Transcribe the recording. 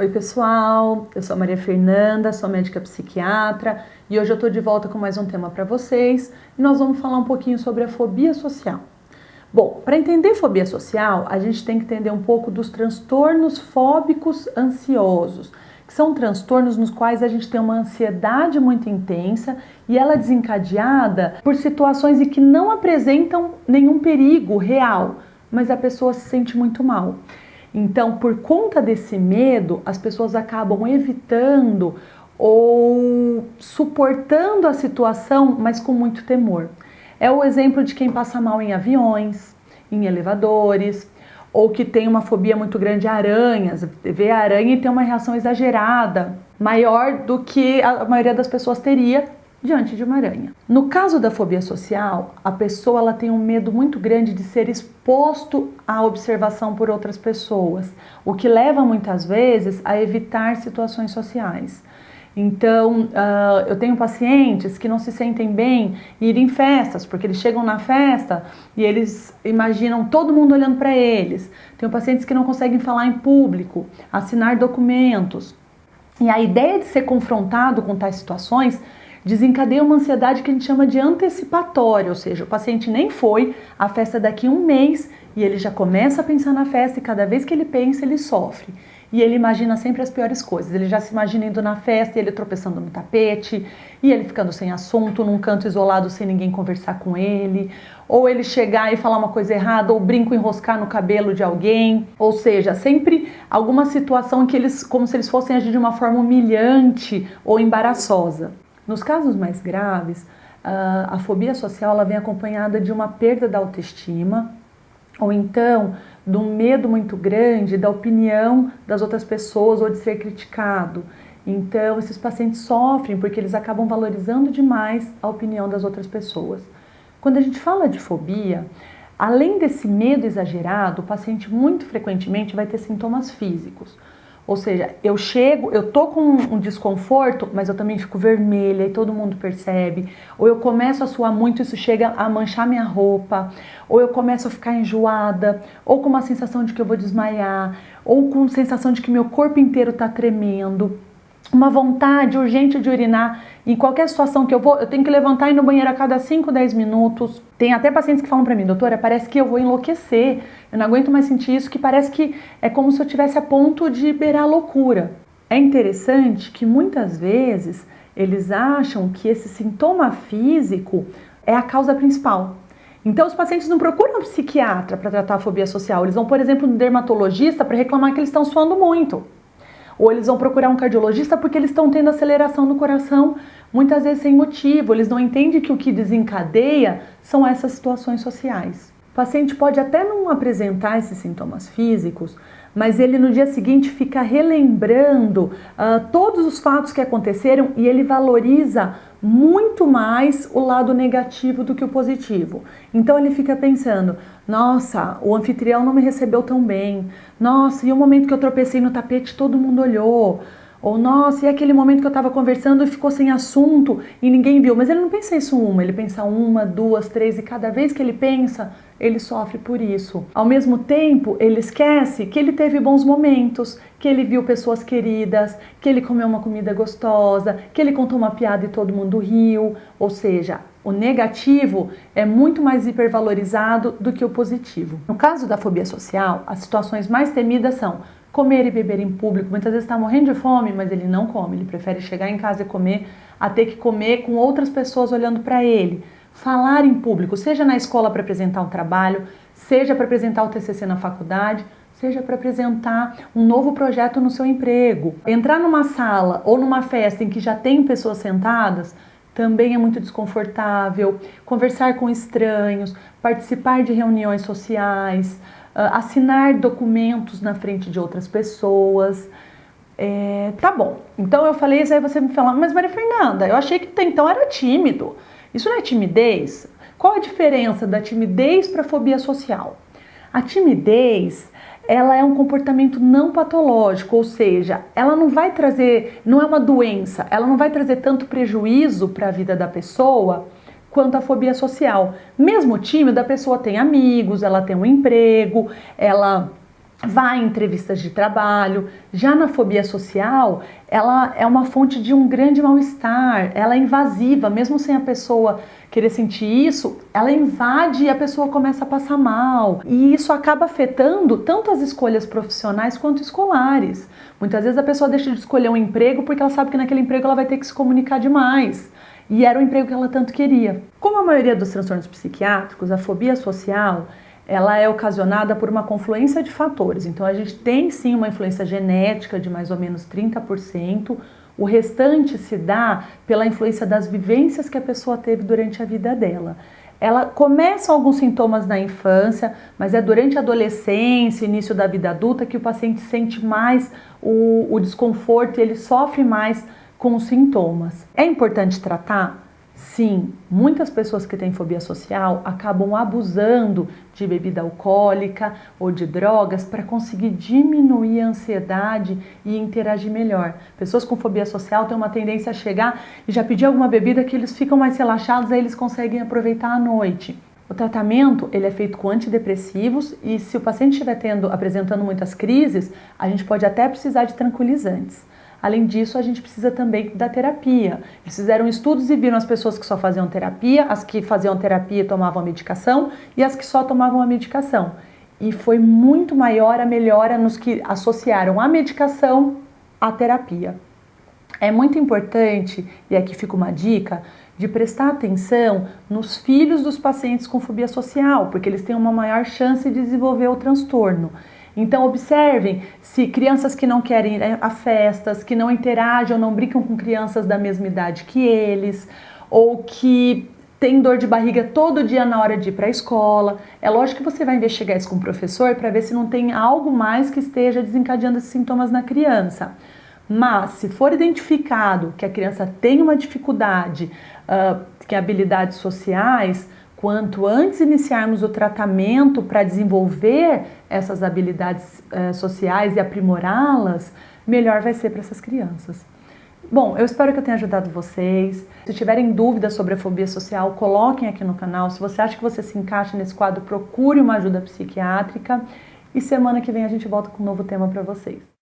Oi pessoal, eu sou a Maria Fernanda, sou médica psiquiatra e hoje eu estou de volta com mais um tema para vocês e nós vamos falar um pouquinho sobre a fobia social. Bom, para entender fobia social, a gente tem que entender um pouco dos transtornos fóbicos ansiosos, que são transtornos nos quais a gente tem uma ansiedade muito intensa e ela é desencadeada por situações em que não apresentam nenhum perigo real, mas a pessoa se sente muito mal. Então, por conta desse medo, as pessoas acabam evitando ou suportando a situação, mas com muito temor. É o exemplo de quem passa mal em aviões, em elevadores, ou que tem uma fobia muito grande a aranhas, vê a aranha e tem uma reação exagerada, maior do que a maioria das pessoas teria diante de uma aranha. No caso da fobia social, a pessoa ela tem um medo muito grande de ser exposto à observação por outras pessoas, o que leva muitas vezes a evitar situações sociais. Então, eu tenho pacientes que não se sentem bem em ir em festas, porque eles chegam na festa e eles imaginam todo mundo olhando para eles. Tenho pacientes que não conseguem falar em público, assinar documentos. E a ideia de ser confrontado com tais situações desencadeia uma ansiedade que a gente chama de antecipatória, ou seja, o paciente nem foi, a festa é daqui a um mês e ele já começa a pensar na festa e cada vez que ele pensa, ele sofre. E ele imagina sempre as piores coisas, ele já se imagina indo na festa e ele tropeçando no tapete, e ele ficando sem assunto, num canto isolado sem ninguém conversar com ele, ou ele chegar e falar uma coisa errada, ou brinco enroscar no cabelo de alguém, ou seja, sempre alguma situação que eles, como se eles fossem agir de uma forma humilhante ou embaraçosa. Nos casos mais graves, a fobia social ela vem acompanhada de uma perda da autoestima ou então de um medo muito grande da opinião das outras pessoas ou de ser criticado. Então, esses pacientes sofrem porque eles acabam valorizando demais a opinião das outras pessoas. Quando a gente fala de fobia, além desse medo exagerado, o paciente muito frequentemente vai ter sintomas físicos. Ou seja, eu tô com um desconforto, mas eu também fico vermelha e todo mundo percebe. Ou eu começo a suar muito, isso chega a manchar minha roupa. Ou eu começo a ficar enjoada, ou com uma sensação de que eu vou desmaiar, ou com a sensação de que meu corpo inteiro está tremendo. Uma vontade urgente de urinar. Em qualquer situação que eu vou, eu tenho que levantar e ir no banheiro a cada 5, 10 minutos. Tem até pacientes que falam pra mim, doutora, parece que eu vou enlouquecer. Eu não aguento mais sentir isso, que parece que é como se eu estivesse a ponto de beirar a loucura. É interessante que muitas vezes eles acham que esse sintoma físico é a causa principal. Então os pacientes não procuram um psiquiatra para tratar a fobia social. Eles vão, por exemplo, no dermatologista para reclamar que eles estão suando muito. Ou eles vão procurar um cardiologista porque eles estão tendo aceleração no coração, muitas vezes sem motivo. Eles não entendem que o que desencadeia são essas situações sociais. O paciente pode até não apresentar esses sintomas físicos, mas ele no dia seguinte fica relembrando todos os fatos que aconteceram e ele valoriza muito mais o lado negativo do que o positivo. Então ele fica pensando, nossa, o anfitrião não me recebeu tão bem, nossa, e o momento que eu tropecei no tapete todo mundo olhou, ou nossa, e aquele momento que eu estava conversando e ficou sem assunto e ninguém viu. Mas ele não pensa isso ele pensa 1, 2, 3 e cada vez que ele pensa, ele sofre por isso. Ao mesmo tempo, ele esquece que ele teve bons momentos, que ele viu pessoas queridas, que ele comeu uma comida gostosa, que ele contou uma piada e todo mundo riu. Ou seja, o negativo é muito mais hipervalorizado do que o positivo. No caso da fobia social, as situações mais temidas são comer e beber em público. Muitas vezes está morrendo de fome, mas ele não come. Ele prefere chegar em casa e comer, a ter que comer com outras pessoas olhando para ele. Falar em público, seja na escola para apresentar um trabalho, seja para apresentar o TCC na faculdade, seja para apresentar um novo projeto no seu emprego. Entrar numa sala ou numa festa em que já tem pessoas sentadas também é muito desconfortável. Conversar com estranhos, participar de reuniões sociais, assinar documentos na frente de outras pessoas. Tá bom, então eu falei isso, aí você me fala, mas Maria Fernanda, eu achei que até então era tímido. Isso não é timidez? Qual a diferença da timidez para a fobia social? A timidez, ela é um comportamento não patológico, ou seja, ela não vai trazer, não é uma doença, ela não vai trazer tanto prejuízo para a vida da pessoa quanto a fobia social. Mesmo tímida, a pessoa tem amigos, ela tem um emprego, ela vai em entrevistas de trabalho. Já na fobia social, ela é uma fonte de um grande mal-estar, ela é invasiva, mesmo sem a pessoa querer sentir isso, ela invade e a pessoa começa a passar mal. E isso acaba afetando tanto as escolhas profissionais quanto escolares. Muitas vezes a pessoa deixa de escolher um emprego porque ela sabe que naquele emprego ela vai ter que se comunicar demais. E era o emprego que ela tanto queria. Como a maioria dos transtornos psiquiátricos, a fobia social ela é ocasionada por uma confluência de fatores. Então a gente tem sim uma influência genética de mais ou menos 30%, o restante se dá pela influência das vivências que a pessoa teve durante a vida dela. Ela começa alguns sintomas na infância, mas é durante a adolescência, início da vida adulta, que o paciente sente mais o desconforto e ele sofre mais com os sintomas. É importante tratar? Sim, muitas pessoas que têm fobia social acabam abusando de bebida alcoólica ou de drogas para conseguir diminuir a ansiedade e interagir melhor. Pessoas com fobia social têm uma tendência a chegar e já pedir alguma bebida que eles ficam mais relaxados, aí eles conseguem aproveitar a noite. O tratamento ele é feito com antidepressivos e se o paciente estiver apresentando muitas crises, a gente pode até precisar de tranquilizantes. Além disso, a gente precisa também da terapia. Eles fizeram estudos e viram as pessoas que só faziam terapia, as que faziam terapia e tomavam a medicação e as que só tomavam a medicação. E foi muito maior a melhora nos que associaram a medicação à terapia. É muito importante, e aqui fica uma dica, de prestar atenção nos filhos dos pacientes com fobia social, porque eles têm uma maior chance de desenvolver o transtorno. Então observem se crianças que não querem ir a festas, que não interagem ou não brincam com crianças da mesma idade que eles, ou que tem dor de barriga todo dia na hora de ir para a escola. É lógico que você vai investigar isso com o professor para ver se não tem algo mais que esteja desencadeando esses sintomas na criança. Mas se for identificado que a criança tem uma dificuldade, que habilidades sociais, quanto antes iniciarmos o tratamento para desenvolver essas habilidades sociais e aprimorá-las, melhor vai ser para essas crianças. Bom, eu espero que eu tenha ajudado vocês. Se tiverem dúvidas sobre a fobia social, coloquem aqui no canal. Se você acha que você se encaixa nesse quadro, procure uma ajuda psiquiátrica. E semana que vem a gente volta com um novo tema para vocês.